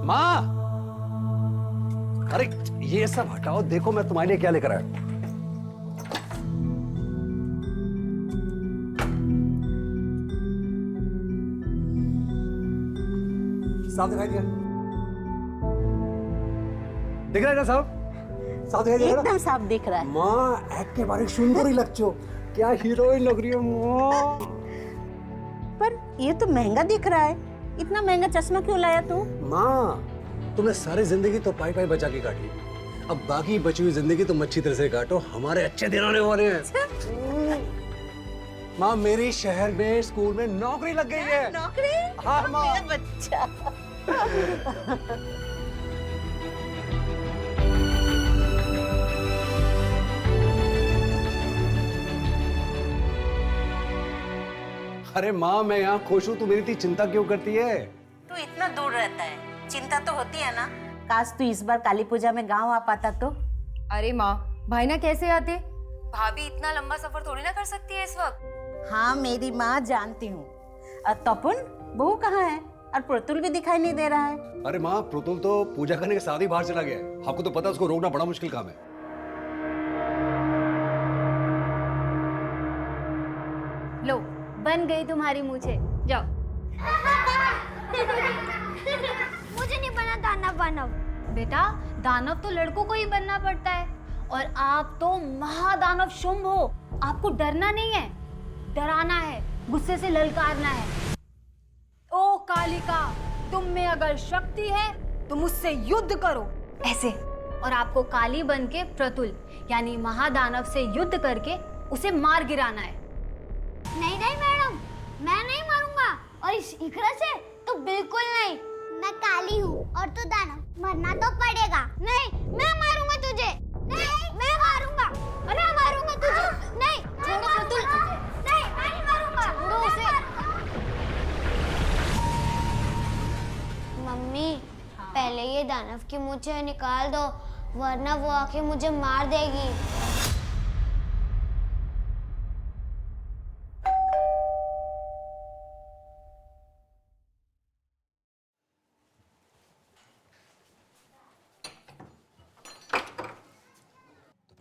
माँ, अरे ये सब हटाओ, देखो मैं तुम्हारे लिए क्या लेकर आया। साफ दिखाई दिया? दिख रहा है ना साफ? साफ दिखाई दिया? एकदम साफ दिख रहा है। माँ, एक के बारे सुंदर ही लगचो, क्या हीरोइन लग रही है माँ। पर ये तो महंगा दिख रहा है, इतना महंगा चश्मा क्यों लाया तू? माँ, तुमने सारी जिंदगी तो पाई पाई बचा के काटी, अब बाकी बची हुई जिंदगी तुम अच्छी तरह से काटो, हमारे अच्छे दिन आने वाले हैं। माँ, मेरी शहर में स्कूल में नौकरी लग गई है। नौकरी? हाँ माँ। मेरा बच्चा। अरे माँ, मैं यहाँ खुश हूँ, तू मेरी इतनी चिंता क्यों करती है? तू इतना दूर रहता है, चिंता तो होती है ना। काश तू इस बार काली पूजा में गांव आ पाता तो। अरे माँ, भाई ना कैसे आते? भाभी इतना लंबा सफर थोड़ी ना कर सकती है इस वक्त। हाँ मेरी माँ, जानती हूँ। तपन बहू कहाँ है? और प्रतुल भी दिखाई नहीं दे रहा है। अरे माँ, प्रतुल तो पूजा करने के साथ ही बाहर चला गया है। आपको तो पता है, उसको रोकना बड़ा मुश्किल काम है। लो, बन गई तुम्हारी मूछे, जाओ। मुझे नहीं बना दानव वानव। बेटा, दानव तो लड़कों को ही बनना पड़ता है, और आप तो महादानव शुंभ हो। आपको डरना नहीं है, डराना है, गुस्से से ललकारना है। ओ कालिका, तुम में अगर शक्ति है तो मुझसे युद्ध करो, ऐसे। और आपको काली बन के प्रतुल यानी महादानव से युद्ध करके उसे मार गिराना है। नहीं नहीं मैडम, मैं नहीं मारूंगा, और इस इकरा से तो बिल्कुल नहीं। मैं काली हूँ और तू दानव, मरना तो पड़ेगा। नहीं, मैं मारूंगा तुझे। नहीं, मैं मारूंगा। मैं मारूंगा तुझे। नहीं, छोड़ो प्रतुल। नहीं, मैं नहीं मारूंगा। छोड़ो उसे। मम्मी, पहले ये दानव की मूछें निकाल दो, वरना वो आके मुझे मार देगी।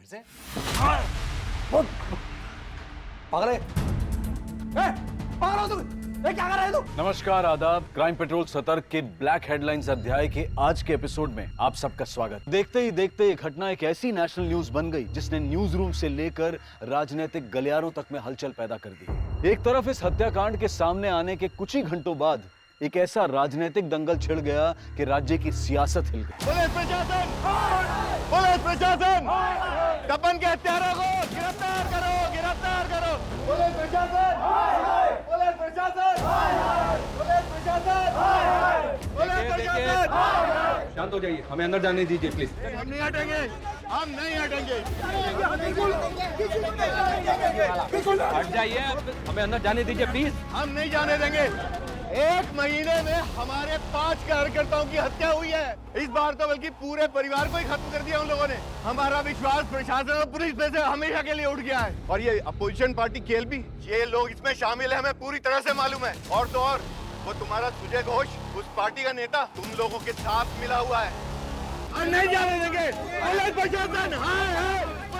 से पागल है? पागल हो तुम? क्या कर रहे हो तुम? नमस्कार, आदाब। क्राइम पेट्रोल सतर्क के ब्लैक हेडलाइंस अध्याय के आज के एपिसोड में आप सबका स्वागत। देखते ही देखते ये घटना एक ऐसी नेशनल न्यूज बन गई जिसने न्यूज रूम से लेकर राजनीतिक गलियारों तक में हलचल पैदा कर दी। एक तरफ इस हत्याकांड के सामने आने के कुछ ही घंटों बाद एक ऐसा राजनीतिक दंगल छिड़ गया कि राज्य की सियासत हिल गई। पुलिस प्रशासन! पुलिस प्रशासन! तपन के हत्यारों को गिरफ्तार करो! गिरफ्तार करो! पुलिस प्रशासन! पुलिस प्रशासन! पुलिस प्रशासन! पुलिस प्रशासन! शांत हो जाइए, हमें अंदर जाने दीजिए प्लीज। हम नहीं हटेंगे, हम नहीं हटेंगे। हट जाइए, हमें अंदर जाने दीजिए प्लीज। हम नहीं जाने देंगे। एक महीने में हमारे 5 कार्यकर्ताओं की हत्या हुई है। इस बार तो बल्कि पूरे परिवार को ही खत्म कर दिया उन लोगों ने। हमारा विश्वास प्रशासन और पुलिस पे से हमेशा के लिए उठ गया है। और ये अपोजिशन पार्टी खेल भी, ये लोग इसमें शामिल है, हमें पूरी तरह से मालूम है। और तो और वो तुम्हारा सुजय घोष, उस पार्टी का नेता, तुम लोगों के साथ मिला हुआ है। हम नहीं जाने देंगे। पुलिस प्रशासन!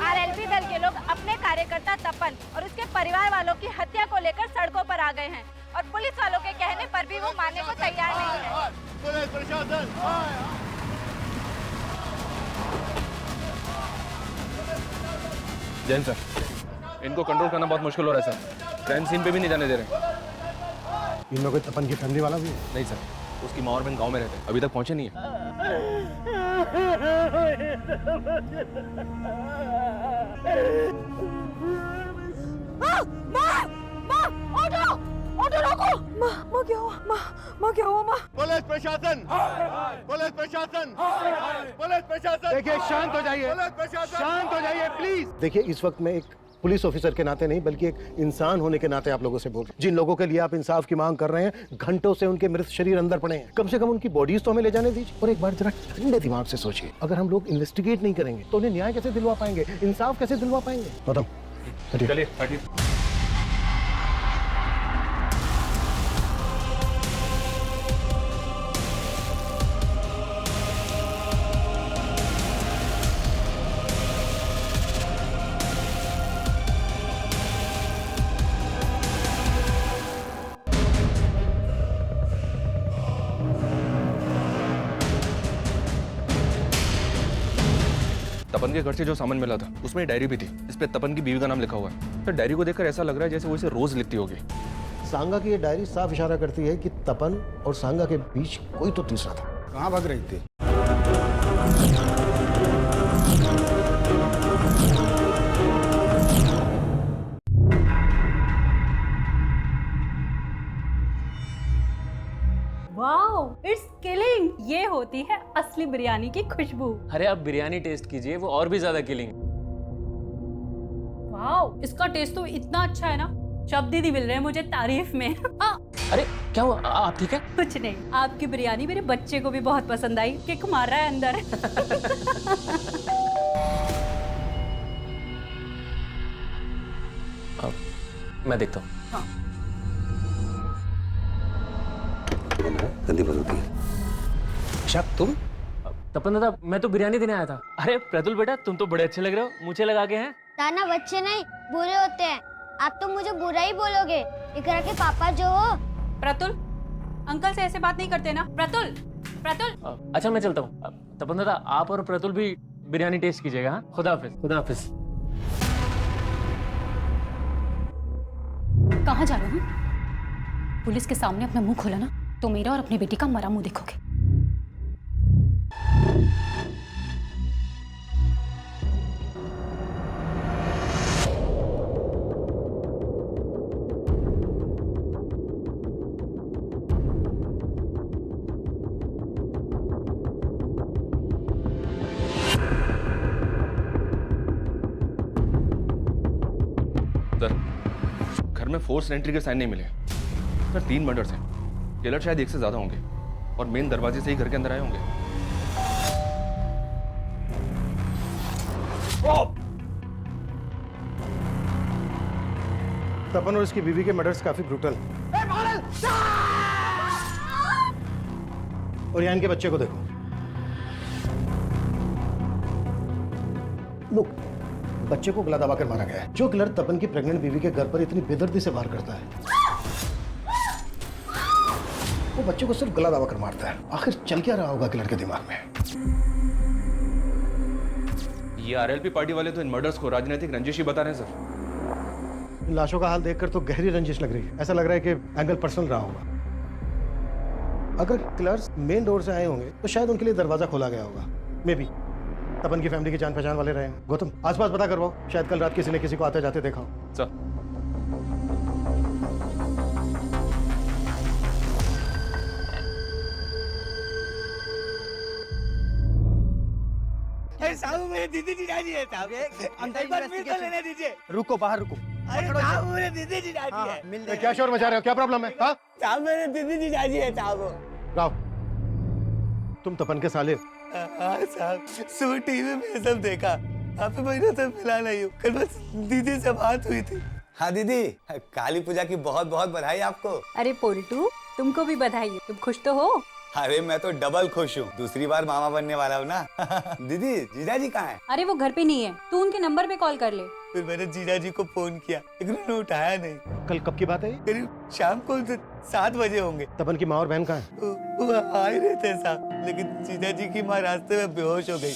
आरएलपी दल के लोग अपने कार्यकर्ता तपन और उसके परिवार वालों की हत्या को लेकर सड़कों पर आ गए हैं, और पुलिस वालों के कहने पर भी वो मानने को तैयार नहीं है। पुलिस प्रशासन! जैन सर, इनको कंट्रोल करना बहुत मुश्किल हो रहा है सर। क्राइम सीन पे भी नहीं जाने दे रहे। इन लोगों के तपन की फैमिली वाला भी नहीं सर, उसकी माँ और बहन गांव में रहते हैं, अभी तक पहुंचे नहीं है। ऑटो रोको। माँ क्या हुआ? माँ क्या हुआ? माँ पुलिस प्रशासन! पुलिस प्रशासन! पुलिस प्रशासन! देखिए, शांत हो जाइए। पुलिस प्रशासन! शांत हो जाइए प्लीज। देखिए, इस वक्त मैं एक पुलिस ऑफिसर के नाते नहीं बल्कि एक इंसान होने के नाते आप लोगों से बोल रहा हूं। जिन लोगों के लिए आप इंसाफ की मांग कर रहे हैं, घंटों से उनके मृत शरीर अंदर पड़े हैं। कम से कम उनकी बॉडीज तो हमें ले जाने दीजिए। और एक बार जरा ठंडे दिमाग से सोचिए, अगर हम लोग इन्वेस्टिगेट नहीं करेंगे तो उन्हें न्याय कैसे दिलवा पाएंगे, इंसाफ कैसे दिलवा पाएंगे? बताओ। चलिए हटिए। तपन के घर से जो सामान मिला था उसमें एक डायरी भी थी, इस पे तपन की बीवी का नाम लिखा हुआ है। तो डायरी को देखकर ऐसा लग रहा है जैसे वो इसे रोज लिखती होगी। सांगा की ये डायरी साफ इशारा करती है कि तपन और सांगा के बीच कोई तो तीसरा था। कहाँ भाग रही थी? Wow, it's killing. ये होती है असली बिरयानी की खुशबू। अरे आप बिरयानी टेस्ट कीजिए, वो और भी ज्यादा किलिंग। वाओ, इसका टेस्ट तो इतना अच्छा है ना, शब्द ही नहीं मिल रहे हैं मुझे तारीफ में। अरे क्या हुआ, आप ठीक है? कुछ नहीं, आपकी बिरयानी मेरे बच्चे को भी बहुत पसंद आई, किक मार रहा है अंदर। मैं देखता हूँ। गंदी बदबू होती है। शाक तुम? तपन दादा, मैं तो बिरयानी देने आया था। अरे प्रतुल बेटा, तुम तो बड़े अच्छे लग रहे हो, मुझे लगा के हैं। दाना बच्चे नहीं बुरे होते हैं, आप तो मुझे बुरा ही बोलोगे। इकरा के पापा जो हो। प्रतुल, अंकल से ऐसे बात नहीं करते ना। प्रतुल, प्रतुल। अच्छा मैं चलता हूँ। तपन दादा, आप और प्रतुल भी बिरयानी टेस्ट कीजिएगा। हाँ, खुदा हाफिज। खुदा हाफिज। कहाँ जा रहे हो? पुलिस के सामने अपना मुंह खोला ना तो मेरा और अपनी बेटी का मरा मुंह देखोगे। सर, घर में फोर्स एंट्री के साइन नहीं मिले सर। 3 मर्डर्स हैं, किलर शायद 1 से ज्यादा होंगे और मेन दरवाजे से ही घर के अंदर आए होंगे। तपन और इसकी बीवी के मर्डर्स काफी ब्रूटल। और यहाँ इनके बच्चे को देखो। लुक, बच्चे को गला दबाकर मारा गया है। जो किलर तपन की प्रेग्नेंट बीवी के घर पर इतनी बेदर्दी से वार करता है, वो बच्चे को सिर्फ गला दबाकर मारता है। आखिर चल क्या रहा होगा किलर के दिमाग में? ये आरएलपी पार्टी वाले तो इन मर्डर्स को राजनीतिक रंजिश ही बता रहे हैं सर। इन लाशों का हाल देखकर तो गहरी रंजिश लग रही है। ऐसा लग रहा है कि एंगल पर्सनल रहा होगा। अगर किलर्स मेन डोर से आए होंगे तो शायद उनके लिए दरवाजा खोला गया होगा। मे बी तपन की फैमिली के जान पहचान वाले रहे हैं। गौतम, आसपास पता करवाओ, शायद कल रात किसी ने किसी को आते जाते देखा हो। सर, साहब मेरे दीदी जी जानी है साहब, अंदर तो लेने दीजिए। रुको, बाहर रुको। अरे साहब मेरे दीदी जी जानी है। क्या शोर मचा रहे हो? क्या प्रॉब्लम है? हाँ साहब मेरे दीदी जी जानी है साहब। राव, तुम तपन के साले? हाँ साहब, सुबह टीवी में सब देखा। काफी महीनों से मिला नहीं हूँ, कल बस दीदी से बात हुई थी। हाँ दीदी, काली पूजा की बहुत बहुत बधाई आपको। अरे पोल्टू, तुमको भी बधाई। तुम खुश तो हो? अरे मैं तो डबल खुश हूँ, दूसरी बार मामा बनने वाला हूँ ना। दीदी, जीजा जी कहाँ हैं? अरे वो घर पे नहीं है, तू उनके नंबर पे कॉल कर ले। फिर मैंने जीजा जी को फोन किया, लेकिन उन्होंने उठाया नहीं। कल कब की बात है? करीब शाम को 7 बजे होंगे। तपन की माँ और बहन कहाँ हैं? वो आ ही रहे थे साहब, लेकिन जीजा जी की माँ रास्ते में बेहोश हो गई।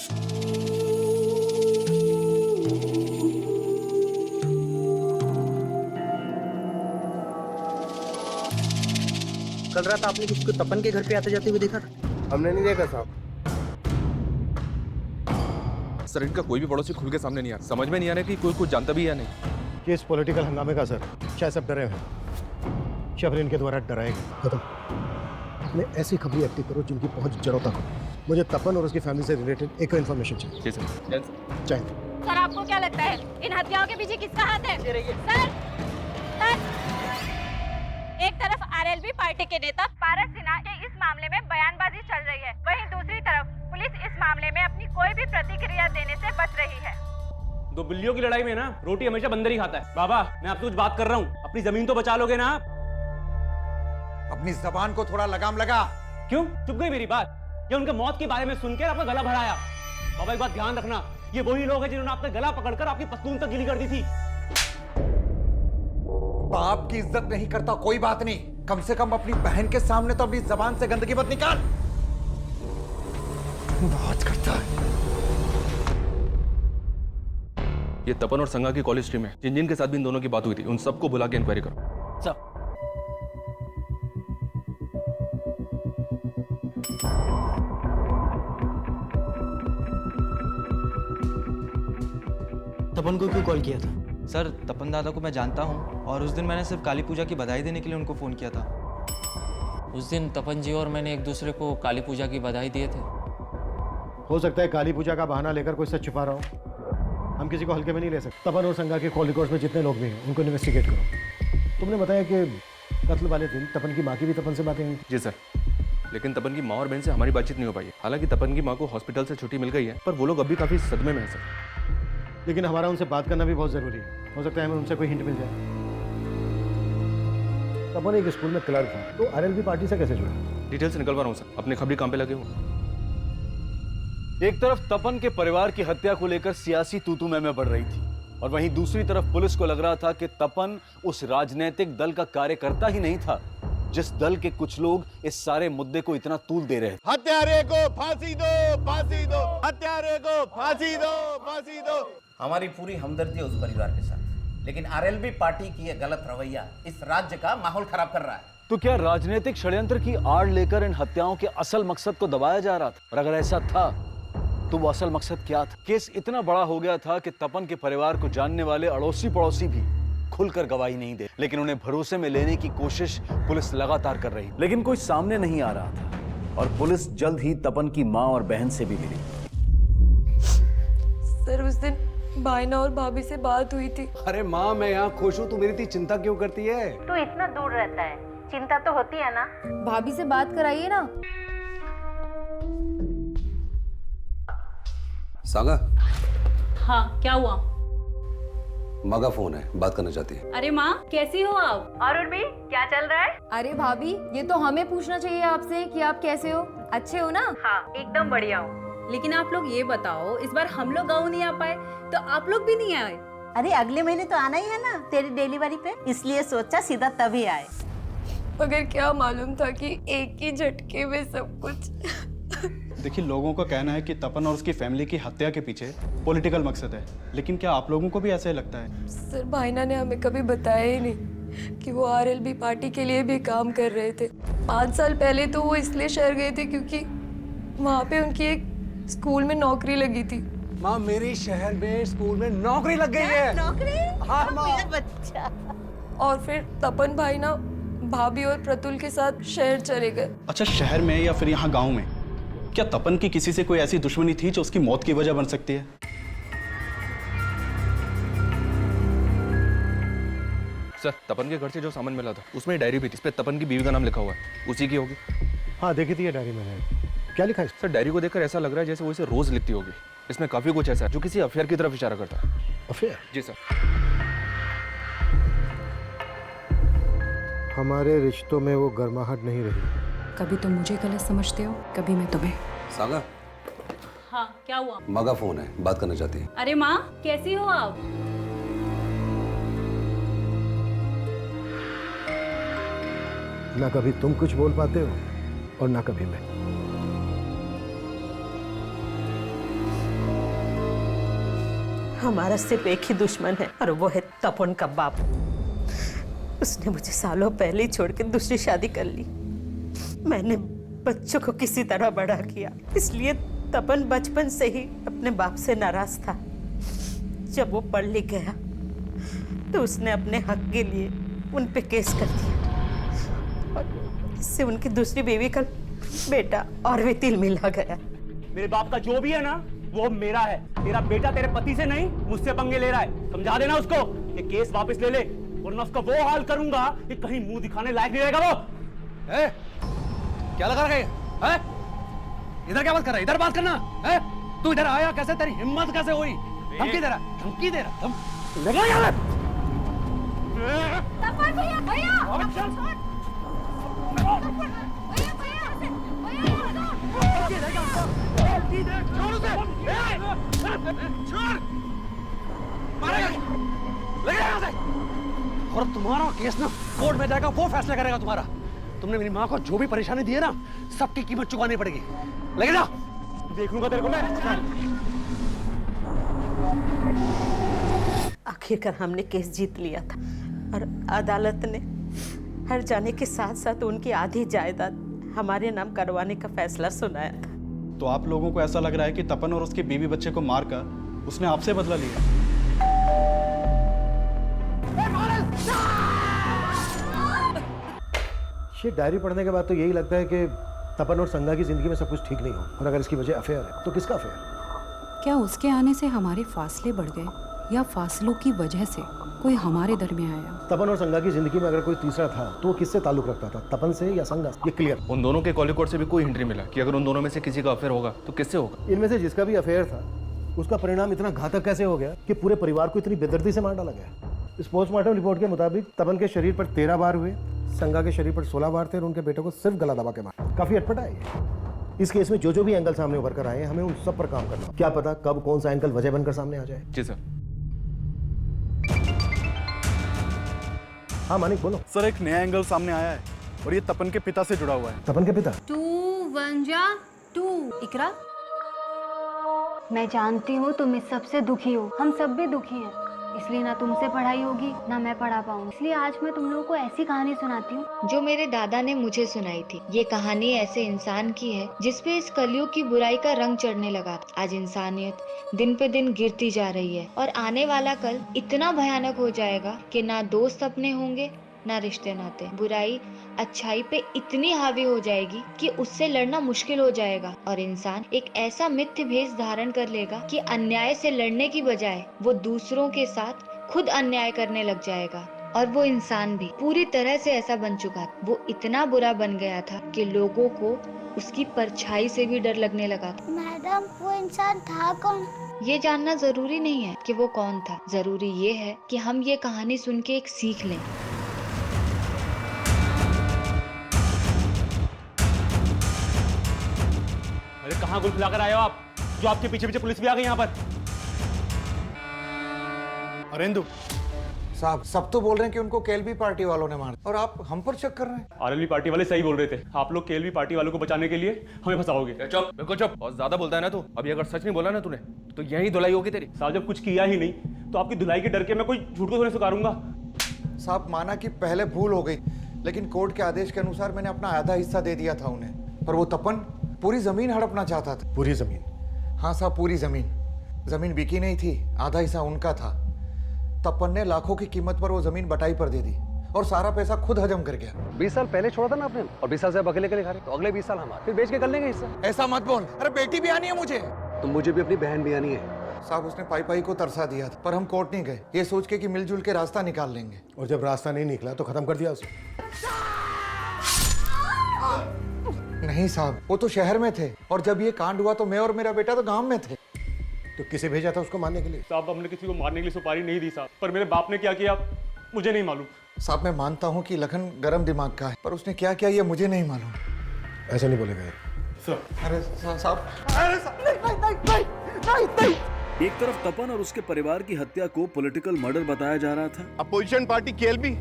कल रात आपने किसी को तपन के घर पे आते जाते हुए देखा था? हमने नहीं देखा साहब। सर, इनका कोई भी पड़ोसी खुल के सामने नहीं आ रहा। समझ में नहीं आ रहा कि कोई कुछ जानता भी है या नहीं। कि इस पॉलिटिकल हंगामे का असर शायद सब डरे हैं। शबर इनके द्वारा डराएगा। खत्म। मैं ऐसी खबरें एक्टिव करो जिनकी पहुंच जड़ों तक हो। मुझे तपन और उसकी फैमिली से रिलेटेड एक इन्फॉर्मेशन चाहिए। जी सर। चाहिए। सर, आपको क्या लगता है इन हत्याओं के पीछे किसका हाथ है? सर, एक तरफ आरएलपी पार्टी के नेता पारस सिन्हा के इस मामले में बयानबाजी चल रही है, वहीं दूसरी तरफ पुलिस इस मामले में अपनी कोई भी प्रतिक्रिया देने से बच रही है। दो बिल्लियों की लड़ाई में ना रोटी हमेशा बंदर ही खाता है। बाबा, मैं आपसे कुछ बात कर रहा हूँ, अपनी जमीन तो बचा लोगे ना आप? अपनी जबान को थोड़ा लगाम लगा। क्यों चुप गई मेरी बात? या उनके मौत के बारे में सुनकर आपका गला भराया? बाबा, एक बात ध्यान रखना, ये वही लोग हैं जिन्होंने आपका गला पकड़कर आपकी पस्तून तक गीली कर दी थी। बाप की इज्जत नहीं करता कोई बात नहीं, कम से कम अपनी बहन के सामने तो अपनी जबान से गंदगी मत निकाल। बात करता है। ये तपन और संगा की कॉलेज टीम है। जिन जिन के साथ भी इन दोनों की बात हुई थी उन सबको बुला के इंक्वायरी करो। सर तपन को क्यों कॉल किया था? सर तपन दादा को मैं जानता हूँ और उस दिन मैंने सिर्फ काली पूजा की बधाई देने के लिए उनको फ़ोन किया था। उस दिन तपन जी और मैंने एक दूसरे को काली पूजा की बधाई दिए थे। हो सकता है काली पूजा का बहाना लेकर कोई सच छुपा रहा हो। हम किसी को हल्के में नहीं ले सकते। तपन और संगा के कॉलेज कोर्स में जितने लोग भी हैं उनको इन्वेस्टिगेट करो। तुमने बताया कि कत्ल वाले दिन तपन की माँ की भी तपन से बातें हुई। जी सर, लेकिन तपन की माँ और बहन से हमारी बातचीत नहीं हो पाई है। हालांकि तपन की माँ को हॉस्पिटल से छुट्टी मिल गई है, पर वो लोग अभी काफी सदमे में हैं सर। लेकिन हमारा उनसे बात करना भी बहुत जरूरी है। हो सकता है हमें उनसे कोई हिंट मिल जाए। तपन एक स्कूल में क्लर्क था, तो आरएलबी पार्टी से कैसे जुड़ा? डिटेल्स निकलवा रहा हूँ सर, अपने खबरी काम पे लगे हूँ। एक तरफ तपन के परिवार की हत्या को लेकर सियासी तूतू में बढ़ रही थी और वहीं दूसरी तरफ पुलिस को लग रहा था कि तपन उस राजनीतिक दल का कार्यकर्ता ही नहीं था जिस दल के कुछ लोग इस सारे मुद्दे को इतना तूल दे रहे थे। हत्यारे को फांसी दो, फांसी दो, हत्यारे को फांसी दो, फांसी दो। हमारी पूरी हमदर्दी है उस परिवार के साथ, लेकिन आरएलबी पार्टी की यह गलत रवैया इस राज्य का माहौल खराब कर रहा है। तो क्या राजनीतिक षड्यंत्र की आड़ लेकर इन हत्याओं के असल मकसद को दबाया जा रहा था? और अगर ऐसा था तो वो असल मकसद क्या था? केस इतना बड़ा हो गया था कि तपन के परिवार को जानने वाले अड़ोसी पड़ोसी भी खुलकर गवाही नहीं दे, लेकिन उन्हें भरोसे में लेने की कोशिश पुलिस लगातार कर रही, लेकिन कोई सामने नहीं आ रहा था और पुलिस जल्द ही तपन की माँ और बहन से भी मिली। सर उस दिन भाईना और भाभी से बात हुई थी। अरे माँ, मैं यहाँ खुश हूँ, तू मेरी इतनी चिंता क्यों करती है? तू इतना दूर रहता है, चिंता तो होती है ना। भाभी से बात कराइए ना। सागा, हाँ क्या हुआ? माँ का फोन है, बात करना चाहती है। अरे माँ कैसी हो आप? और उर्मी क्या चल रहा है? अरे भाभी ये तो हमें पूछना चाहिए आपसे कि आप कैसे हो, अच्छे हो ना? हाँ एकदम बढ़िया हूँ। लेकिन आप लोग ये बताओ, इस बार हम लोग गाँव नहीं आ पाए तो आप लोग भी नहीं आए? अरे अगले महीने तो आना ही है ना तेरी डिलीवरी पे, इसलिए सोचा सीधा तभी आए। मगर क्या मालूम था कि एक ही झटके में सब कुछ। देखिए, लोगों का कहना है कि तपन और उसकी फैमिली की हत्या के पीछे पॉलिटिकल मकसद है, लेकिन क्या आप लोगों को भी ऐसा ही लगता है? सर भाईना ने हमें कभी बताया ही नहीं कि वो आरएलबी पार्टी के लिए भी काम कर रहे थे। 5 साल पहले तो वो इसलिए शहर गए थे क्योंकि वहाँ पे उनकी एक स्कूल में नौकरी लगी थी। माँ, मेरी शहर में स्कूल में नौकरी लग गई है। नौकरी? हाँ माँ। मेरा बच्चा। और फिर तपन भाईना भाभी और प्रतुल के साथ शहर चले गए। अच्छा, शहर में या फिर यहाँ गांव में क्या तपन की किसी से कोई ऐसी दुश्मनी थी जो उसकी मौत की वजह बन सकती है? सर, तपन के घर से जो सामान मिला था उसमें डायरी भी थी, इस पे तपन की बीवी का नाम लिखा हुआ है, उसी की होगी। हाँ देखी थी ये डायरी मैंने। क्या लिखा है? सर डायरी को देखकर ऐसा लग रहा है जैसे वो इसे रोज लिखती होगी। इसमें काफी कुछ ऐसा है जो किसी अफेयर की तरफ इशारा करता है। अफेयर? जी सर। हमारे रिश्तों में वो गर्माहट नहीं रही। कभी तुम मुझे गलत समझते हो, कभी मैं तुम्हें। सागा, हाँ क्या हुआ? माँ का फोन है, बात करना चाहती है। अरे माँ कैसी हो आप? ना कभी तुम कुछ बोल पाते हो और ना कभी मैं। हमारा सिर्फ एक ही दुश्मन है और वो है तपन का बाप। उसने मुझे सालों पहले ही छोड़ के दूसरी शादी कर ली। मैंने बच्चों को किसी तरह बड़ा किया, इसलिए तपन बचपन से ही अपने बाप से नाराज था। जब वो पढ़ लिख गया तो उसने अपने हक के लिए उन पे केस कर दिया और इससे उनकी दूसरी बीवी का बेटा और भी तिल मिला गया। मेरे बाप का जो भी है ना वो मेरा है। तेरा बेटा तेरे पति से नहीं मुझसे पंगे ले रहा है। समझा देना उसको कि केस वापस ले ले, वरना उसका वो हाल करूंगा कि कहीं मुंह दिखाने लायक नहीं रहेगा वो। ए? क्या लगा रखा है? इधर क्या बात कर रहा है? इधर बात करना है? तू इधर आया कैसे? तेरी हिम्मत कैसे हुई? धमकी दे रहा, धमकी दे रहा। लगा यार। तपन भैया, भैया। छोड़ उसे। छोड़। मारेगा। ले जा यहाँ से। और तुम्हारा केस ना कोर्ट में जाएगा, वो फैसला करेगा तुम्हारा। तुमने मेरी माँ को जो भी परेशानी दी है ना, सबकी कीमत चुकानी पड़ेगी। लेके जा। देख लूंगा तेरे को मैं। आखिरकार हमने केस जीत लिया था और अदालत ने हर जाने के साथ साथ उनकी आधी जायदाद हमारे नाम करवाने का फैसला सुनाया था। तो आप लोगों को ऐसा लग रहा है कि तपन और उसके बीवी बच्चे को मारकर उसने आपसे बदला लिया? ये डायरी पढ़ने के बाद तो यही लगता है कि तपन और संगा की जिंदगी में सब कुछ ठीक नहीं हो, और अगर इसकी वजह अफेयर है तो किसका अफेयर? क्या उसके आने से हमारे फासले बढ़ गए या फासलों की वजह से कोई हमारे दरमियान आया? तपन और संगा की जिंदगी में अगर कोई तीसरा था तो वो किससे ताल्लुक रखता था, तपन से या संगा? ये क्लियर। उन दोनों के कॉल रिकॉर्ड से भी कोई हिंट नहीं मिला कि अगर उन दोनों में से किसी का अफेयर होगा तो किससे होगा। इनमें से जिसका भी अफेयर था उसका परिणाम इतना घातक कैसे हो गया कि पूरे परिवार को इतनी बेदर्दी से मार डाला गया? इस पोस्टमार्टम रिपोर्ट के मुताबिक तपन के शरीर पर 13 बार हुए, संगा के शरीर पर 16 बार थे और उनके बेटे को सिर्फ गला दबा के मारा। काफी अटपटा है ये। इस केस में जो भी एंगल सामने उभर कर आए हैं, हमें उन सब पर काम करना। क्या पता कब कौन सा एंगल वजह बनकर सामने आ जाए। जी सर। हाँ मानिक बोलो। सर एक नया एंगल सामने आया है और ये तपन के पिता से जुड़ा हुआ है। तपन के पिता? 2 1 जा 2। इकरा, मैं जानती हूँ तुम इस सबसे दुखी हो, हम सब भी दुखी हैं, इसलिए ना तुमसे पढ़ाई होगी ना मैं पढ़ा पाऊंगी। इसलिए आज मैं तुम लोगों को ऐसी कहानी सुनाती हूँ जो मेरे दादा ने मुझे सुनाई थी। ये कहानी ऐसे इंसान की है जिसपे इस कलयुग की बुराई का रंग चढ़ने लगा था। आज इंसानियत दिन पे दिन गिरती जा रही है और आने वाला कल इतना भयानक हो जाएगा कि ना दोस्त अपने होंगे ना रिश्ते नाते। बुराई अच्छाई पे इतनी हावी हो जाएगी कि उससे लड़ना मुश्किल हो जाएगा और इंसान एक ऐसा मिथ्य भेष धारण कर लेगा कि अन्याय से लड़ने की बजाय वो दूसरों के साथ खुद अन्याय करने लग जाएगा। और वो इंसान भी पूरी तरह से ऐसा बन चुका था। वो इतना बुरा बन गया था कि लोगों को उसकी परछाई से भी डर लगने लगा था। मैडम वो इंसान था कौन? ये जानना जरूरी नहीं है कि वो कौन था, जरूरी ये है कि हम ये कहानी सुन के एक सीख लें। अरे कहाँ गुल खिलाकर आए हो आप, जो आपके पीछे पीछे पुलिस भी आ गई यहाँ पर? अरेंदु साहब सब तो बोल रहे हैं कि उनको केएलबी पार्टी वालों ने मारा और आप हम पर शक कर रहे हैं। आरएलबी पार्टी वाले सही बोल रहे थे, आप लोग केएलबी पार्टी वालों को बचाने के लिए हमें फंसाओगे। चुप, बिल्कुल चुप। बहुत ज्यादा बोलता है ना तू। अभी अगर सच नहीं बोला ना तूने तो यही धुलाई होगी तेरी। साहब जब कुछ किया ही नहीं तो आपकी धुलाई के डर के मैं कोई झूठ को थोड़ी स्वीकारूंगा। साहब माना कि पहले भूल हो गई, लेकिन कोर्ट के आदेश के अनुसार मैंने अपना आधा हिस्सा दे दिया था उन्हें, पर वो तपन पूरी जमीन हड़पना चाहता था। पूरी जमीन? हाँ साहब पूरी जमीन। जमीन बिकी नहीं थी, आधा हिस्सा उनका था। तपन ने लाखों की कीमत पर वो जमीन बटाई पर दे दी और सारा पैसा खुद हजम कर गया। 20 साल पहले छोड़ा था ना आपने, और 20 साल से आप अकेले अकेले खा रहे, तो अगले 20 साल हमारे, फिर बेच के कर लेंगे हिस्सा। ऐसा मत बोल। अरे बेटी भी आनी है मुझे। तो मुझे भी अपनी बहन भी आनी है। साहब उसने पाई पाई को तरसा दिया था, पर हम कोर्ट नहीं गए, ये सोच के कि मिलजुल के रास्ता निकाल लेंगे। और जब रास्ता नहीं निकला तो खत्म कर दिया उसे? नहीं साहब, वो तो शहर में थे और जब ये कांड हुआ तो मैं और मेरा बेटा तो गांव में थे। तो किसे भेजा था उसको मारने के लिए? साहब हमने किसी को मारने के लिए सुपारी नहीं दी साहब, पर मेरे बाप ने क्या किया मुझे नहीं मालूम। साहब मैं मानता हूँ कि लखन गर्म दिमाग का है, पर उसने क्या किया ये मुझे नहीं मालूम। ऐसा नहीं बोलेगा सर। अरे साहब, अरे नहीं। एक तरफ तपन और उसके परिवार की हत्या को पॉलिटिकल मर्डर बताया जा रहा था, अपोजिशन पार्टी केएलबी,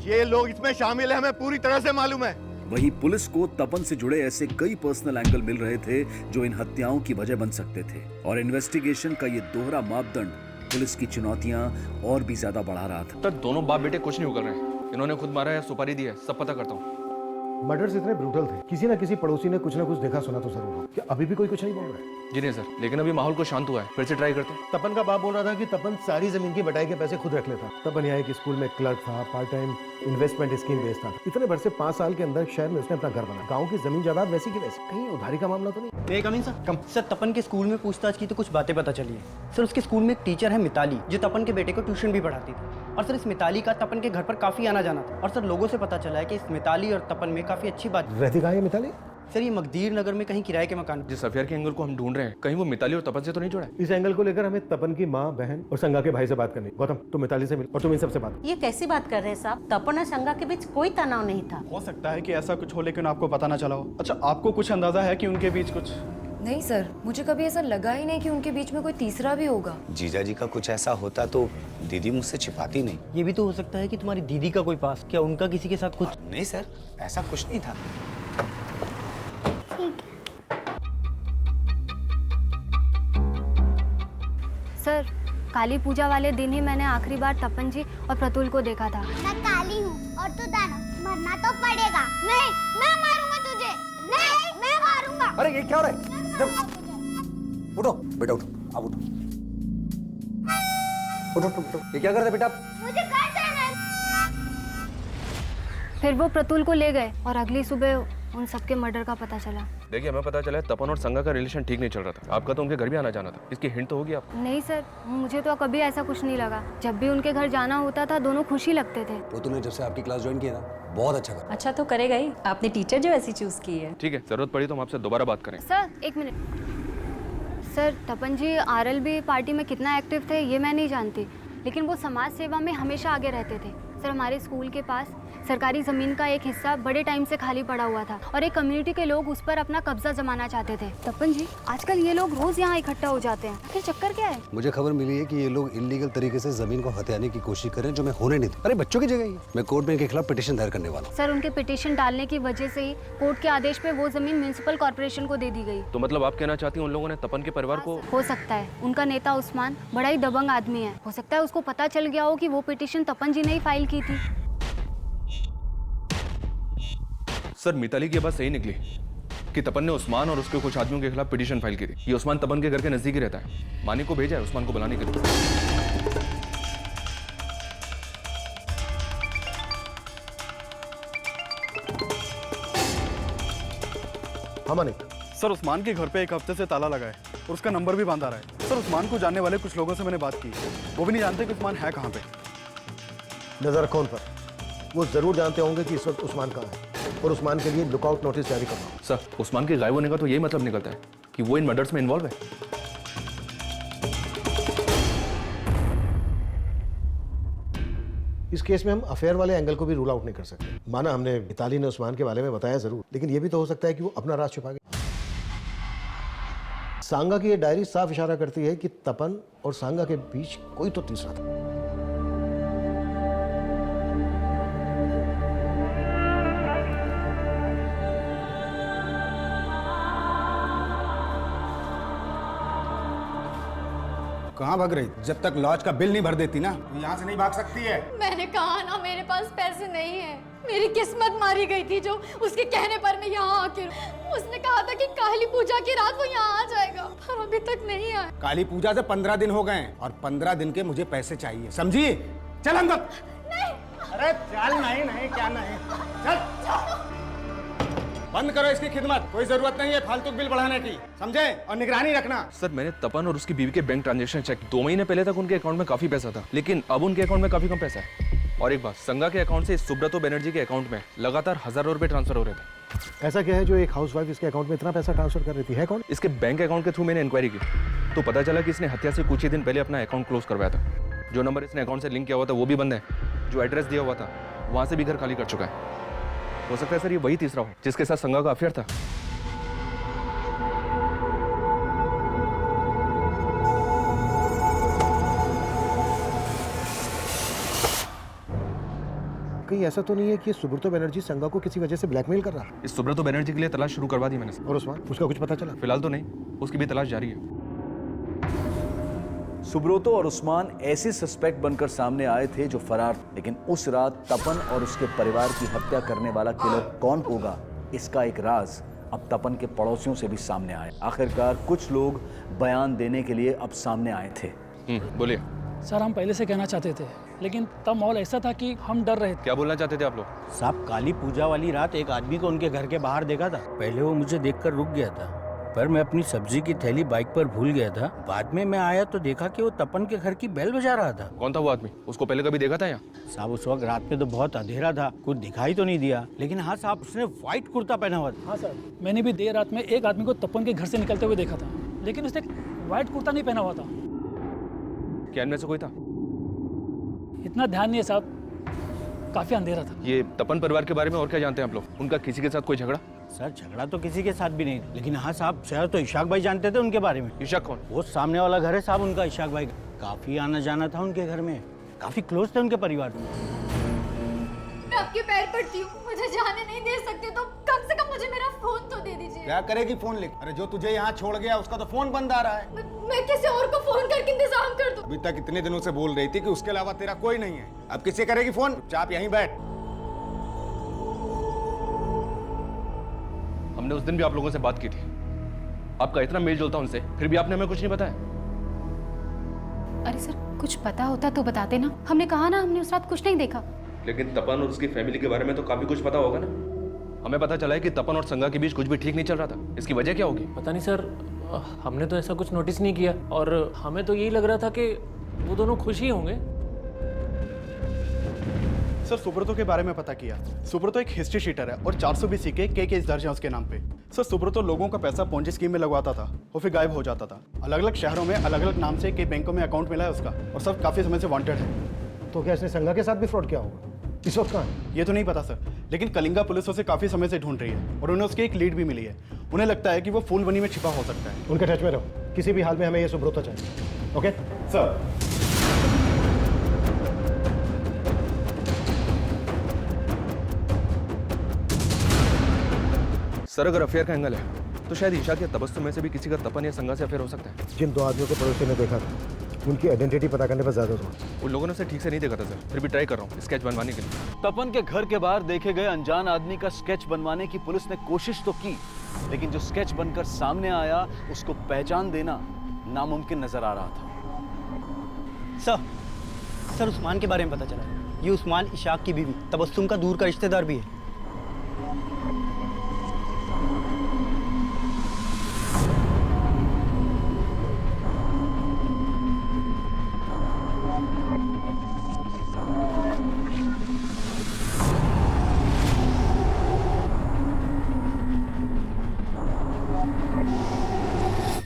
ये लोग इसमें शामिल है, हमें पूरी तरह से मालूम है। वहीं पुलिस को तपन से जुड़े ऐसे कई पर्सनल एंगल मिल रहे थे जो इन हत्याओं की वजह बन सकते थे, और इन्वेस्टिगेशन का ये दोहरा मापदंड पुलिस की चुनौतियां और भी ज्यादा बढ़ा रहा था। तो दोनों बाप बेटे कुछ नहीं कर रहे हैं, इन्होंने खुद मारा है, सुपारी दी है, सब पता करता हूँ। मर्डर्स इतने ब्रूटल थे, किसी ना किसी पड़ोसी ने कुछ ना कुछ देखा सुना तो जरूर हो। क्या अभी भी कोई कुछ नहीं बोल रहा है? जी नहीं सर, लेकिन अभी माहौल को शांत हुआ है, फिर से ट्राई करते हैं। तपन का बाप बोल रहा था कि तपन सारी जमीन की बटाई के पैसे खुद रख लेता। तपन यहाँ एक स्कूल में क्लर्क था, पार्ट टाइम इन्वेस्टमेंट स्कीम बेचता था। इतने बरसे 5 साल के अंदर शहर में उसने अपना घर बनाया। गाँव की जमीन जायदाद वैसी की वैसी, कहीं उधारी का मामला तो नहीं? कम सर, तपन के स्कूल में पूछताछ की तो कुछ बातें पता चली है सर। उसके स्कूल में एक टीचर है मिताली, जो तपन के बेटे को ट्यूशन भी पढ़ाती थी। और सर इस मिताली का तपन के घर पर काफी आना जाना था। और सर लोगों से पता चला है कि इस मिताली और तपन में काफी अच्छी बात रहती कहाँ है मिताली? सर ये मकदीर नगर में कहीं किराए के मकान। जिस अफेयर के एंगल को हम ढूंढ रहे हैं, कहीं वो मिताली और तपन से तो नहीं जुड़ा है? इस एंगल को लेकर हमें तपन की माँ, बहन और संगा के भाई से बात करनी। गौतम तुम मिताली से मिल और तुम इन सबसे बात। ये कैसी बात कर रहे हैं साहब? तपन और संगा के बीच कोई तनाव नहीं था। हो सकता है कि ऐसा कुछ हो लेकिन आपको पता ना चला हो। अच्छा आपको कुछ अंदाजा है कि उनके बीच कुछ? नहीं सर, मुझे कभी ऐसा लगा ही नहीं कि उनके बीच में कोई तीसरा भी होगा। जीजा जी का कुछ ऐसा होता तो दीदी मुझसे छिपाती नहीं। ये भी तो हो सकता है कि तुम्हारी दीदी का कोई पास, क्या उनका किसी के साथ कुछ? नहीं सर, ऐसा कुछ नहीं था। सर काली पूजा वाले दिन ही मैंने आखिरी बार तपन जी और प्रतुल को देखा था। मैं काली हूँ और तू दानव, मरना तो पड़ेगा। नहीं, मैं मारूंगा तुझे। नहीं, मैं मारूंगा। अरे ये क्या हो रहा है? उठो बेटा, उठो, आप उठो। उठो उठो उठो। ये क्या कर रहे बेटा? मुझे घर जाना है। फिर वो प्रतुल को ले गए और अगली सुबह उन सबके मर्डर का पता चला। देखिए, हमें पता चला है तपन और संगा का रिलेशन ठीक नहीं चल रहा था। आपका तो उनके घर भी आना जाना था, इसकी हिंट तो होगी आपको। नहीं सर, मुझे तो कभी ऐसा कुछ नहीं लगा। जब भी उनके घर जाना होता था दोनों खुश ही लगते थे। वो तूने जब से आपकी क्लास ज्वाइन की है ना, बहुत अच्छा करा। अच्छा तो करेगा ही, आपने टीचर जो ऐसी चूज की है। ठीक है, जरूरत पड़ी तो हम आपसे दोबारा बात करें। सर एक मिनट। सर तपन जी आरएलबी पार्टी में कितना एक्टिव थे ये मैं नहीं जानती, लेकिन वो समाज सेवा में हमेशा आगे रहते थे। सर हमारे स्कूल के पास सरकारी ज़मीन का एक हिस्सा बड़े टाइम से खाली पड़ा हुआ था और एक कम्युनिटी के लोग उस पर अपना कब्जा जमाना चाहते थे। तपन जी आजकल ये लोग रोज यहाँ इकट्ठा हो जाते हैं, आखिर चक्कर क्या है? मुझे खबर मिली है कि ये लोग इलीगल तरीके से जमीन को हथियाने की कोशिश कर रहे हैं, जो मैं होने नहीं दूं। अरे बच्चों की जगह ही मैं कोर्ट में इनके खिलाफ पिटीशन दायर करने वाला हूं। सर उनके पिटीशन डालने की वजह से ही कोर्ट के आदेश पे वो जमीन म्युनिसिपल कॉर्पोरेशन को दे दी गई। तो मतलब आप कहना चाहती हैं उन लोगों ने तपन के परिवार को? हो सकता है। उनका नेता उस्मान बड़ा ही दबंग आदमी है, हो सकता है उसको पता चल गया हो कि वो पिटीशन तपन जी ने ही फाइल की थी। सर मिताली की बात सही निकली कि तपन ने उस्मान और उसके कुछ आदमियों के खिलाफ पिटीशन फाइल की थी। ये उस्मान तपन के घर के नजदीक ही रहता है। मानी को भेजा है उस्मान को बुलाने के लिए। हाँ मानिक। सर उस्मान के घर पे एक हफ्ते से ताला लगा है और उसका नंबर भी बांधा रहा है। सर उस्मान को जानने वाले कुछ लोगों से मैंने बात की, वो भी नहीं जानते कि उस्मान है कहाँ पे। नजर रखो उन पर। वो जरूर जानते होंगे कि इस वक्त उस्मान कहाँ है और उस्मान के लिए लुकआउट नोटिस जारी करना। सर उस्मान के गायब होने का तो यही मतलब निकलता है कि वो इन मर्डर्स में इन्वॉल्व है। इस केस में हम अफेयर वाले एंगल को भी रूल आउट नहीं कर सकते। माना हमने मिताली ने उस्मान के बारे में बताया जरूर, लेकिन ये भी तो हो सकता है कि वो अपना राज छुपा गया। सांगा की ये डायरी साफ इशारा करती है कि तपन और सांगा के बीच कोई तो तीसरा था। कहाँ भाग रही? जब तक लॉज का बिल नहीं भर देती ना तो यहाँ से नहीं भाग सकती है। मैंने कहा ना मेरे पास पैसे नहीं है। मेरी किस्मत मारी गई थी जो उसके कहने पर मैं यहाँ आके। उसने कहा था कि काली पूजा की रात वो यहाँ आ जाएगा, पर अभी तक नहीं आया। काली पूजा से 15 दिन हो गए हैं और 15 दिन के मुझे पैसे चाहिए, समझी? चल अंदर। नहीं। अरे चल। नहीं क्या नहीं, चल। बंद करो इसकी खिदमत, कोई जरूरत नहीं है फालतू बिल बढ़ाने की, समझे? और निगरानी रखना। सर मैंने तपन और उसकी बीवी के बैंक ट्रांजैक्शन चेक। 2 महीने पहले तक उनके अकाउंट में काफी पैसा था, लेकिन अब उनके अकाउंट में काफी कम पैसा है। और एक बात, संगा के अकाउंट से सुब्रतो बनर्जी के अकाउंट में लगातार हजारों रुपए ट्रांसफर हो रहे थे। ऐसा क्या है जो एक हाउसवाइफ इसके अकाउंट में इतना पैसा ट्रांसफर कर रही थी? है कौन? इसके बैंक अकाउंट के थ्रू मैंने इंक्वायरी की तो पता चला कि इसने हत्या से कुछ ही दिन पहले अपना अकाउंट क्लोज करवाया था। जो नंबर इसने अकाउंट से लिंक किया हुआ था वो भी बंद है, जो एड्रेस दिया हुआ था वहां से भी घर खाली कर चुका है। हो सकता है सर ये वही तीसरा हो जिसके साथ संगा का अफेयर था। कहीं ऐसा तो नहीं है कि सुब्रतो बनर्जी संगा को किसी वजह से ब्लैकमेल कर रहा है? इस सुब्रतो बनर्जी के लिए तलाश शुरू करवा दी मैंने। और उस्मान, उसका कुछ पता चला? फिलहाल तो नहीं, उसकी भी तलाश जारी है। सुब्रतो और उस्मान ऐसे सस्पेक्ट बनकर सामने आए थे जो फरार थे, लेकिन उस रात तपन और उसके परिवार की हत्या करने वाला किलर कौन होगा, इसका एक राज अब तपन के पड़ोसियों से भी सामने आया। आखिरकार कुछ लोग बयान देने के लिए अब सामने आए थे। बोलिए। सर हम पहले से कहना चाहते थे, लेकिन तब माहौल ऐसा था कि हम डर रहे थे। क्या बोलना चाहते थे आप लोग? साहब काली पूजा वाली रात एक आदमी को उनके घर के बाहर देखा था। पहले वो मुझे देखकर रुक गया था, पर मैं अपनी सब्जी की थैली बाइक पर भूल गया था। बाद में मैं आया तो देखा कि वो तपन के घर की बेल बजा रहा था। कौन था वो आदमी? उसको पहले कभी देखा था यहाँ? साहब उस वक्त रात में तो बहुत अंधेरा था, कुछ दिखाई तो नहीं दिया, लेकिन हाँ साहब उसने व्हाइट कुर्ता पहना हुआ था। हाँ सर, मैंने भी देर रात में एक आदमी को तपन के घर से निकलते हुए देखा था, लेकिन उसने व्हाइट कुर्ता नहीं पहना हुआ था। क्या इनमें से कोई था? इतना ध्यान नहीं है साहब, काफी अंधेरा था। ये तपन परिवार के बारे में और क्या जानते हैं आप लोग? उनका किसी के साथ कोई झगड़ा? सर झगड़ा तो किसी के साथ भी नहीं, लेकिन हाँ साहब शहर तो इशाक भाई जानते थे उनके बारे में। इशाक कौन? वो सामने वाला घर है साहब उनका, इशाक भाई। काफी आना जाना था उनके घर में, काफी क्लोज थे उनके परिवार में। मैं आपके पैर पड़ती हूँ, मुझे जाने नहीं दे सकते तो कम से कम मुझे मेरा फोन तो दे दीजिए। क्या करेगी फोन लेके? अरे जो तुझे यहाँ छोड़ गया उसका तो फोन बंद आ रहा है। मैं किसी और को फोन करके इंतजाम कर दूं। अभी तक इतने दिनों से बोल रही थी कि उसके अलावा तेरा कोई नहीं है, अब किससे करेगी फोन? चाप यहीं बैठ। हमने उस दिन भी आप लोगों से बात की थी, आपका इतना मेल जोल था उनसे, फिर भी आपने हमें कुछ नहीं बताया। अरे सर, कुछ पता होता तो बताते ना। हमने कहा ना, हमने उस रात कुछ नहीं देखा। लेकिन तपन और उसकी फैमिली के बारे में तो काफी कुछ पता होगा ना। हमें पता चला है कि तपन और संगा के बीच कुछ भी ठीक नहीं चल रहा था। इसकी वजह क्या होगी? पता नहीं सर, हमने तो ऐसा कुछ नोटिस नहीं किया और हमें तो यही लग रहा था कि वो दोनों खुश ही होंगे। सर सुब्रतो के बारे में पता किया। सुब्रतो एक हिस्ट्री शीटर है और 420 के केस दर्ज है उसके नाम पे। सर सुब्रतो लोगों का पैसा पोंजी स्कीम में लगवाता था और फिर गायब हो जाता था। अलग अलग शहरों में अलग अलग नाम से कई बैंकों में अकाउंट मिला है उसका और सब काफी समय से वांटेड है। तो क्या इसने संगा के साथ भी फ्रॉड किया होगा? इस वक्त कहाँ है? ये तो नहीं पता सर, लेकिन कलिंगा पुलिस उसे काफी समय से ढूंढ रही है और उन्हें उसकी एक लीड भी मिली है। उन्हें लगता है कि वो फूलबनी में छिपा हो सकता है। उनके टच में रहो, किसी भी हाल में हमें ये सुब्रतो चाहिए। Okay sir. सर अगर अफेयर का एंगल है तो शायद ईशा के तबस्सुम में से भी किसी का तपन या संगा से अफेयर हो सकता है। जिन 2 आदमियों को पड़ोसी ने देखा था उनकी आइडेंटिटी पता करने पर ज्यादा जोर। उन लोगों ने उसे ठीक से नहीं देखा था सर, फिर भी ट्राई कर रहा हूँ स्केच बनवाने के लिए। तपन के घर के बाहर देखे गए अनजान आदमी का स्केच बनवाने की पुलिस ने कोशिश तो की, लेकिन जो स्केच बनकर सामने आया उसको पहचान देना नामुमकिन नजर आ रहा था। सर उस्मान के बारे में पता चला। ये उस्मान इशाक की बीवी तबस्सुम का दूर का रिश्तेदार भी है।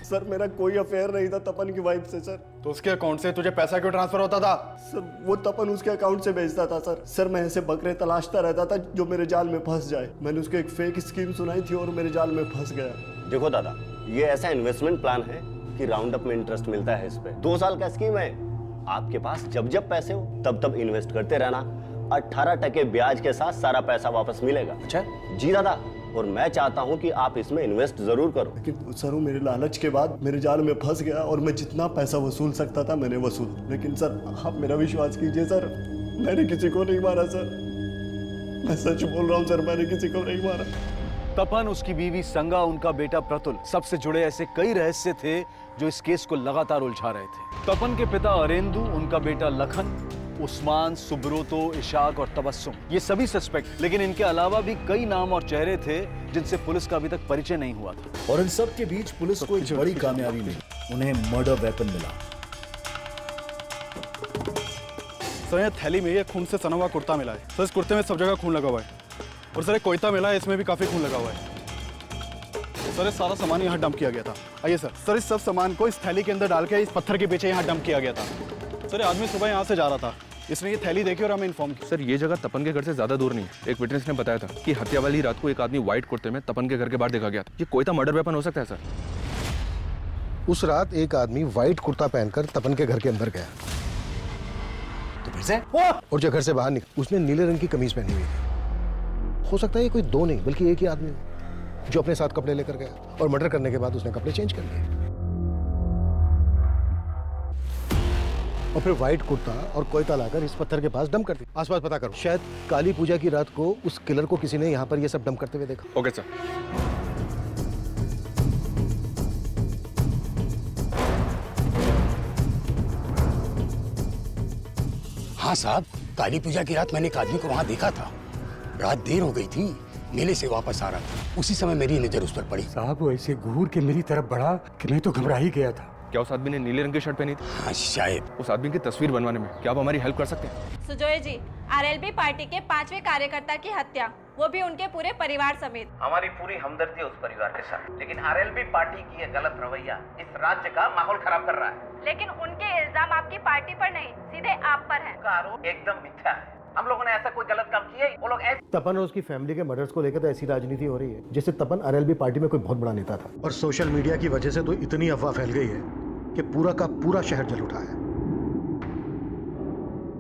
सर मेरा कोई अफेयर नहीं था तपन की वाइफ से सर। तो उसके अकाउंट से तुझे पैसा क्यों ट्रांसफर होता था? सर वो तपन उसके अकाउंट से भेजता था सर मैं ऐसे बकरे तलाशता रहता था जो मेरे जाल में फंस जाए। मैंने उसको एक फेक स्कीम सुनाई थी और मेरे जाल में फंस गया। देखो दादा, ये ऐसा इन्वेस्टमेंट प्लान है कि राउंड अप में इंटरेस्ट मिलता है इस पे। 2 साल का स्कीम है, आपके पास जब जब पैसे हो तब तब इन्वेस्ट करते रहना। 18% ब्याज के साथ सारा पैसा वापस मिलेगा। अच्छा जी दादा, और मैं चाहता हूं कि आप इसमें इन्वेस्ट जरूर करो। लेकिन सर वो मेरे लालच के बाद मेरे जाल में फंस गया और मैं जितना पैसा वसूल सकता था मैंने वसूल। लेकिन सर आप मेरा विश्वास कीजिए सर, मैंने किसी को नहीं मारा सर, मैं सच बोल रहा हूँ सर, मैंने किसी को नहीं मारा। तपन, उसकी बीवी संगा, उनका बेटा प्रतुल, सबसे जुड़े ऐसे कई रहस्य थे जो इस केस को लगातार उलझा रहे थे। तपन के पिता अरेंदु, उनका बेटा लखन, उस्मान, सुब्रतो, इशाक और तबस्सुम, ये सभी सस्पेक्ट। लेकिन इनके अलावा भी कई नाम और चेहरे थे जिनसे पुलिस का अभी तक परिचय नहीं हुआ था। और इन सब के बीच पुलिस को एक बड़ी कामयाबी मिली, उन्हें मर्डर वेपन मिला। सर ये थैली में ये खून से सना हुआ कुर्ता मिला है। सर इस कुर्ते में सब जगह खून लगा हुआ है और सर एक कोयता मिला है, इसमें भी काफी खून लगा हुआ है। सर ये सारा सामान यहाँ डंप किया गया था। आइए सर इस सब सामान को इस थैली के अंदर डाल के इस पत्थर के पीछे यहाँ डंप किया गया था। सर आदमी सुबह यहाँ से जा रहा था, इसने ये थैली देखी और हमें इन्फॉर्म किया। सर ये जगह तपन के घर से ज्यादा दूर नहीं है। एक विटनेस ने बताया था कि हत्या वाली रात को एक आदमी व्हाइट कुर्ते में तपन के घर के बाहर देखा गया था। ये कोयता मर्डर वेपन हो सकता है सर। उस रात एक आदमी व्हाइट कुर्ता पहनकर तपन के घर के अंदर गया, तो फिर से और जब घर से बाहर निकला उसने नीले रंग की कमीज पहनी हुई थी। हो सकता है ये कोई 2 नहीं बल्कि एक ही आदमी हो जो अपने साथ कपड़े लेकर गया और मर्डर करने के बाद उसने कपड़े चेंज कर लिए और फिर व्हाइट कुर्ता और कोयता लाकर इस पत्थर के पास डंप कर दिया। आसपास पता करो, शायद काली पूजा की रात को उस किलर को किसी ने यहाँ पर ये सब डंप करते हुए देखा। Okay sir. हाँ साहब, काली पूजा की रात मैंने एक आदमी को वहां देखा था। रात देर हो गई थी, मेले से वापस आ रहा था, उसी समय मेरी नजर उस पर पड़ी। साहब वो ऐसे घूर के मेरी तरफ बढ़ा कि मैं तो घबरा ही गया था। क्या उस आदमी ने नीले रंग की शर्ट पहनी थी? हाँ शायद। उस आदमी की तस्वीर बनवाने में क्या आप हमारी हेल्प कर सकते हैं? सुजोय जी, आरएलबी पार्टी के 5वें कार्यकर्ता की हत्या, वो भी उनके पूरे परिवार समेत। हमारी पूरी हमदर्दी है उस परिवार के साथ, लेकिन आरएलबी पार्टी की यह गलत रवैया इस राज्य का माहौल खराब कर रहा है। लेकिन उनके इल्जाम आपकी पार्टी पर नहीं, सीधे आप पर हैं। उनका आरोप एकदम मिथ्या है। हम लोगों ने ऐसा कोई गलत काम किया ही, वो लोग ऐसे। तपन और उसकी फैमिली के मर्डर्स को लेकर तो ऐसी राजनीति हो रही है जैसे तपन आरएलबी पार्टी में कोई बहुत बड़ा नेता था। और सोशल मीडिया की वजह से तो इतनी अफवाह फैल गई है कि पूरा का पूरा शहर जल उठा है।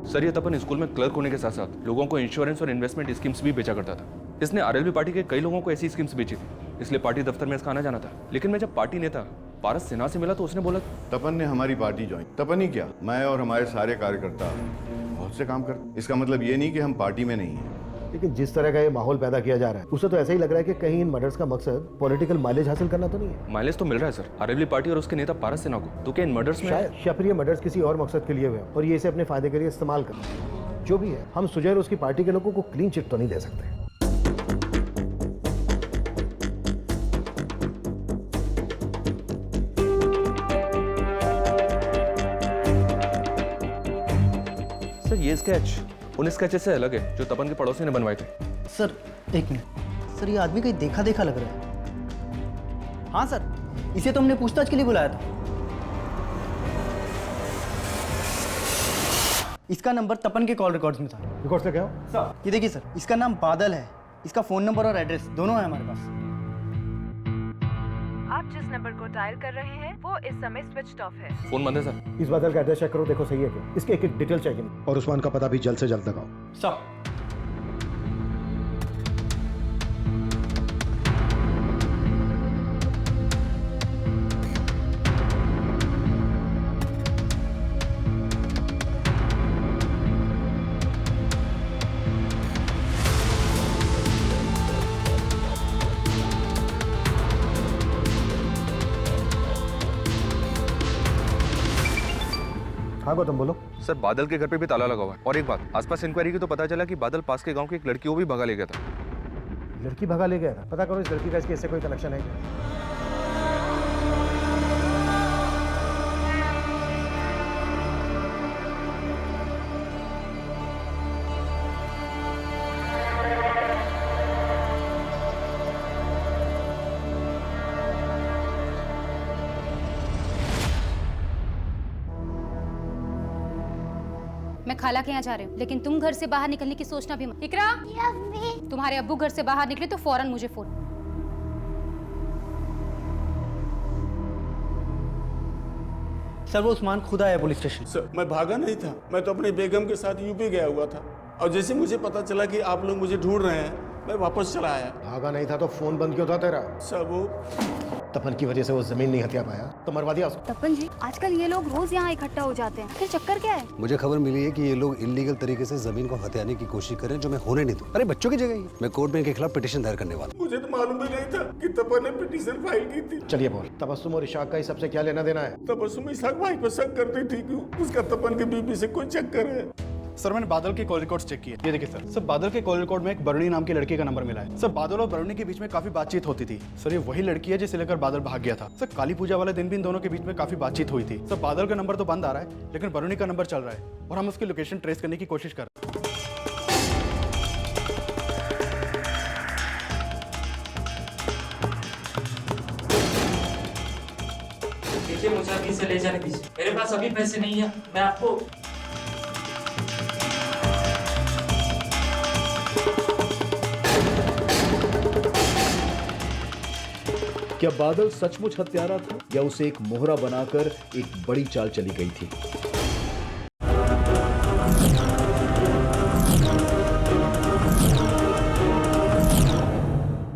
सर ये तपन स्कूल में क्लर्क होने के साथ साथ लोगों को इंश्योरेंस और इन्वेस्टमेंट स्कीम्स भी बेचा करता था। इसने आरएलबी पार्टी के कई लोगों को ऐसी स्कीम्स बेची थी। इसलिए पार्टी दफ्तर में इसका आना जाना था। लेकिन मैं जब पार्टी नेता पारस सिन्हा से मिला तो उसने बोला तपन ने हमारी पार्टी ज्वाइन। तपन ही क्या, मैं और हमारे सारे कार्यकर्ता बहुत से काम करते। इसका मतलब ये नहीं कि हम पार्टी में नहीं हैं। लेकिन जिस तरह का ये माहौल पैदा किया जा रहा है उससे तो ऐसा ही लग रहा है कि कहीं इन मर्डर्स का मकसद पॉलिटिकल माइलेज हासिल करना तो नहीं है। माइलेज तो मिल रहा है सर आरएलबी पार्टी और उसके नेता पारस सिन्हा को। तो क्या इन मर्डर्स में या फिर ये मर्डर्स किसी और मकसद के लिए हुए और ये इसे अपने फायदे के लिए इस्तेमाल कर रहे हैं। जो भी है, हम सुजय और उसकी पार्टी के लोगों को क्लीन चिट तो नहीं दे सकते। सर ये स्केच उन स्केचेस से अलग है जो तपन के पड़ोसी ने बनवाए थे। सर एक मिनट, सर ये आदमी कहीं देखा देखा लग रहा है। हाँ सर, इसे तो हमने पूछताछ के लिए बुलाया था। इसका नंबर तपन के कॉल रिकॉर्ड्स में था। रिकॉर्ड से क्या हो? सर ये देखिए सर, इसका नाम बादल है, इसका फोन नंबर और एड्रेस दोनों है हमारे पास। आप जिस नंबर को डायल कर रहे हैं वो इस समय स्विच ऑफ है। फोन बंद है सर। इस बादल का एड्रेस चेक करो, देखो सही है क्या। इसके एक एक डिटेल चेक और उस्मान का पता भी जल्द से जल्द लगाओ। सर हाँ गौतम बोलो। सर बादल के घर पे भी ताला लगा हुआ है। और एक बात, आसपास इंक्वायरी की तो पता चला कि बादल पास के गांव की एक लड़की को भी भगा ले गया था। लड़की भगा ले गया था? पता करो इस लड़की का इसके इससे कोई कनेक्शन है क्या? मैं खाला के यहाँ जा रही हूँ, लेकिन तुम घर से बाहर निकलने की सोचना भी मत। इकरा, तुम्हारे अब्बू घर से बाहर निकले तो फौरन मुझे फोन। सर वो उस्मान खुद आया पुलिस स्टेशन। सर मैं भागा नहीं था, मैं तो अपनी बेगम के साथ यूपी गया हुआ था और जैसे मुझे पता चला कि आप लोग मुझे ढूंढ रहे हैं मैं वापस चला आया। भागा नहीं था तो फोन बंद क्यों था तेरा? सर वो तपन की वजह से वो जमीन नहीं हथिया पाया तो मरवा दिया उसको। तपन जी, आजकल ये लोग रोज यहाँ इकट्ठा हो जाते हैं, फिर चक्कर क्या है? मुझे खबर मिली है कि ये लोग इलीगल तरीके से जमीन को हथियाने की कोशिश कर रहे हैं, जो मैं होने नहीं दूं। अरे बच्चों की जगह ही मैं कोर्ट में इनके खिलाफ पिटीशन दायर करने वाला। मुझे तो मालूम भी नहीं था कि तपन ने पिटीशन फाइल की थी। चलिए बोल, तबस्सुम और इशाक का इस सबसे क्या लेना देना है? तबस्सुम इशाक भाई पर शक करती थी कि उसका तपन के बीबी से कोई चक्कर है। सर मैंने बादल के कॉल रिकॉर्ड्स चेक किए। ये देखिए सर बादल के कॉल रिकॉर्ड में एक बरुणी नाम की लड़की का नंबर मिला है। सर बादल और बरुणी के बीच में काफी बातचीत होती थी। सर ये वही लड़की है जिसे लेकर बादल भाग गया था। सर काली पूजा वाले दिन भी इन दोनों के बीच में काफी बातचीत हुई थी। सर बादल का नंबर तो बंद आ रहा है लेकिन बरुणी का नंबर चल रहा है और हम उसकी लोकेशन ट्रेस करने की कोशिश कर रहे हैं। देखिए मुझे अभी से ले जाने दीजिए, मेरे पास अभी पैसे नहीं है। मैं आपको क्या बादल सचमुच हत्यारा था या उसे एक मोहरा बनाकर एक बड़ी चाल चली गई थी?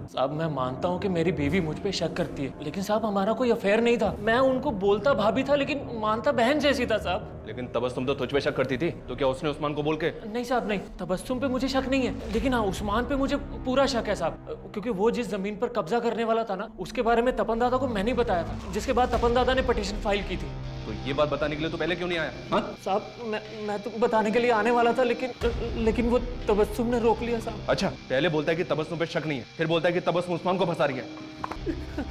साहब मैं मानता हूँ कि मेरी बीवी मुझ पे शक करती है, लेकिन साहब हमारा कोई अफेयर नहीं था। मैं उनको बोलता भाभी था लेकिन मानता बहन जैसी था साहब। लेकिन तबस्सुम तो तुझ पे शक करती थी, तो क्या उसने उस्मान को बोल के? नहीं साहब नहीं, तबस्सुम पे मुझे शक नहीं है, लेकिन हाँ उस्मान पे मुझे पूरा शक है साहब, क्योंकि वो जिस जमीन पर कब्जा करने वाला था ना उसके बारे में तपन दादा को मैंने बताया था, जिसके बाद तपन दादा ने पिटीशन फाइल की थी। तो ये बात बताने के लिए तो पहले क्यों नहीं आया? हाँ साहब मैं तो बताने के लिए आने वाला था लेकिन वो तबस्सुम ने रोक लिया साहब। अच्छा, पहले बोलता है कि तबस्सुम पे शक नहीं है, फिर बोलता है कि तबस्सुम उस्मान को फंसा रही है।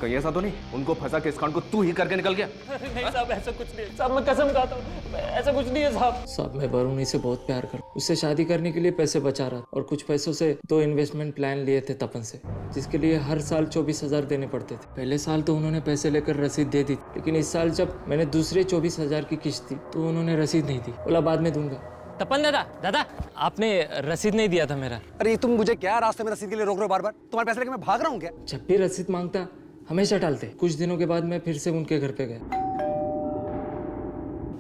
कहीं ऐसा तो नहीं उनको फंसा के इस कांड को तू ही करके निकल गया? नहीं साहब ऐसा कुछ नहीं साहब, मैं कसम खाता हूँ ऐसा कुछ नहीं है साहब। साहब मैं बरुणी से बहुत प्यार करता हूँ, उससे शादी करने के लिए पैसे बचा रहा और कुछ पैसों से 2 इन्वेस्टमेंट प्लान लिए थे तपन से, जिसके लिए हर साल 24,000 देने पड़ते थे। पहले साल तो उन्होंने पैसे लेकर रसीद दे दी, लेकिन इस साल जब मैंने दूसरे 24,000 की किस्त दी तो उन्होंने रसीद नहीं दी, बोला बाद में दूंगा। तपन दादा आपने रसीद नहीं दिया था मेरा। अरे तुम मुझे क्या रास्ते में रसीद के लिए रोक रहे हो बार बार? तुम्हारे पैसे लेके मैं भाग रहा हूँ क्या? जब भी रसीद मांगता हमेशा टालते। कुछ दिनों के बाद मैं फिर से उनके घर पे गया।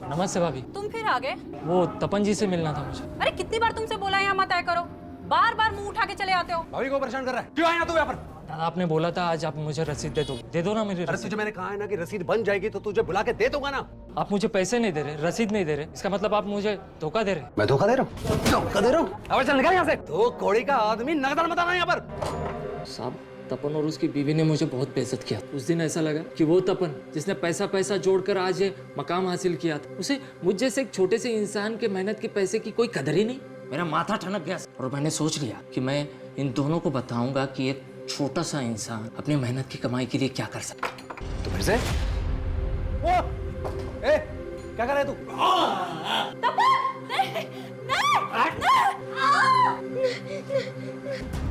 नमस्ते भाभी। तुम फिर आ गए? वो तपन जी से मिलना था मुझे। अरे कितनी बार तुमसे बोला यहाँ मत आया करो, बार बार मुंह उठा के चले आते हो। भाभी को परेशान कर रहा है, क्यों आया तू यहाँ पर? दादा आपने बोला था आज आप मुझे रसीद दे दोगे, दे दो ना मेरी अरे रसीद। तुझे मैंने कहा है ना कि रसीद बन जाएगी तो तुझे बुला के दे दूंगा ना। आप मुझे पैसे नहीं दे रहे, रसीद नहीं दे रहे, इसका मतलब आप मुझे धोखा दे रहे। मैं धोखा दे रहा हूँ? धोखा दे रहा हूँ? अब चल निकल यहाँ से। दो कौड़ी का आदमी नगद मत आना यहाँ पर। साहब तपन और उसकी बीवी ने मुझे बहुत बेइज्जत किया। उस दिन ऐसा लगा कि वो तपन जिसने पैसा पैसा जोड़कर आज ये मकाम हासिल किया था, उसे मुझ जैसे एक छोटे से इंसान के मेहनत के पैसे की कोई कदर ही नहीं। मेरा माथा ठनक गया और मैंने सोच लिया कि मैं इन दोनों को बताऊंगा कि एक छोटा सा इंसान अपनी मेहनत की कमाई के लिए क्या कर सकता है। तो फिर से क्या कर रहा है तू?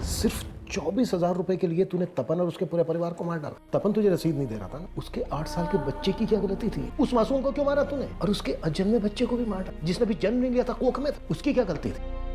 सिर्फ 24,000 रुपए के लिए तूने तपन और उसके पूरे परिवार को मार डाला। तपन तुझे रसीद नहीं दे रहा था ना, उसके 8 साल के बच्चे की क्या गलती थी? उस मासूम को क्यों मारा तूने? और उसके अजन्मे बच्चे को भी मार डाला जिसने भी जन्म नहीं लिया था, कोख में था, उसकी क्या गलती थी?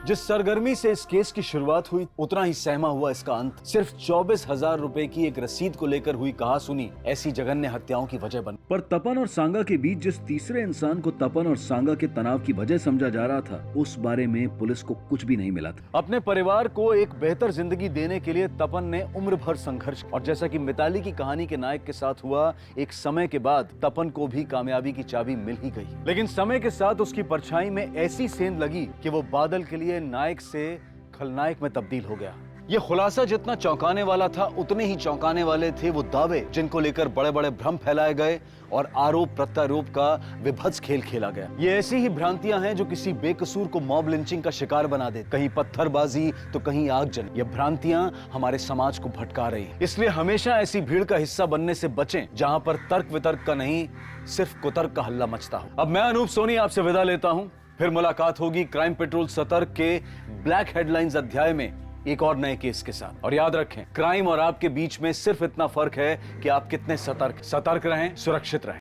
जिस सरगर्मी से इस केस की शुरुआत हुई उतना ही सहमा हुआ इसका अंत। सिर्फ 24,000 रुपए की एक रसीद को लेकर हुई कहासुनी ऐसी जघन्य हत्याओं की वजह बनी। पर तपन और सांगा के बीच जिस तीसरे इंसान को तपन और सांगा के तनाव की वजह समझा जा रहा था, उस बारे में पुलिस को कुछ भी नहीं मिला था। अपने परिवार को एक बेहतर जिंदगी देने के लिए तपन ने उम्र भर संघर्ष किया और जैसा कि मिताली की कहानी के नायक के साथ हुआ, एक समय के बाद तपन को भी कामयाबी की चाबी मिल ही गई। लेकिन समय के साथ उसकी परछाई में ऐसी सेंध लगी कि वो बादल के लिए नायक से खलनायक में तब्दील हो गया। ये खुलासा जितना चौंकाने वाला था उतने ही चौंकाने वाले थे वो दावे जिनको लेकर बड़े बड़े भ्रम फैलाए गए और आरोप प्रत्यारोप का विभत्स खेल खेला गया। ये ऐसी ही भ्रांतियां हैं जो किसी बेकसूर को मॉब लिंचिंग का शिकार बना दे, कहीं पत्थरबाजी तो कहीं आगजनी। ये भ्रांतियां हमारे समाज को भटका रही हैं। इसलिए हमेशा ऐसी भीड़ का हिस्सा बनने से बचें जहां पर तर्क वितर्क का नहीं, सिर्फ कुतर्क का हल्ला मचता हो। अब मैं अनूप सोनी आपसे विदा लेता हूं। फिर मुलाकात होगी क्राइम पेट्रोल सतर्क के ब्लैक हेडलाइंस अध्याय में एक और नए केस के साथ। और याद रखें, क्राइम और आपके बीच में सिर्फ इतना फर्क है कि आप कितने सतर्क रहें, सुरक्षित रहें।